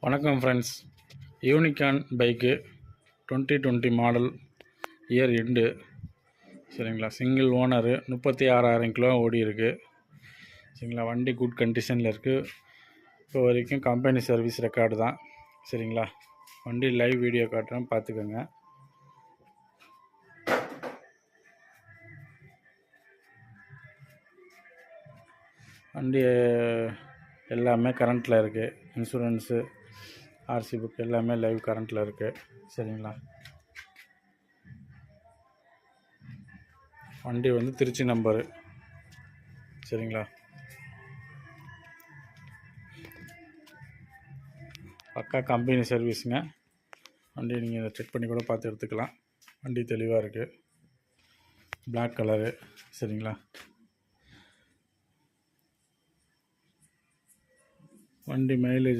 வணக்கம் friends. Unicorn bike 2020 model, year end. சரிங்களா, single owner, 36,000 kilo ஓடி இருக்குது. சரிங்களா, வண்டி குட் கண்டிஷனில் இருக்குது. இப்போ வரைக்கும் கம்பெனி சர்வீஸ் ரெக்கார்டு தான். சரிங்களா, வண்டி லைவ் வீடியோ காட்டுறேன், பார்த்துக்கோங்க. வண்டி எல்லாமே கரண்ட்டில் இருக்குது. இன்சூரன்ஸு, ஆர்சி புக் எல்லாமே லைவ் கரண்ட்டில் இருக்குது. சரிங்களா, வண்டி வந்து திருச்சி நம்பரு. சரிங்களா, பக்கா கம்பெனி சர்வீஸுங்க. வண்டி நீங்கள் செக் பண்ணி கூட பார்த்து எடுத்துக்கலாம். வண்டி தெளிவாக இருக்குது, பிளாக் கலரு. சரிங்களா, வண்டி மைலேஜ்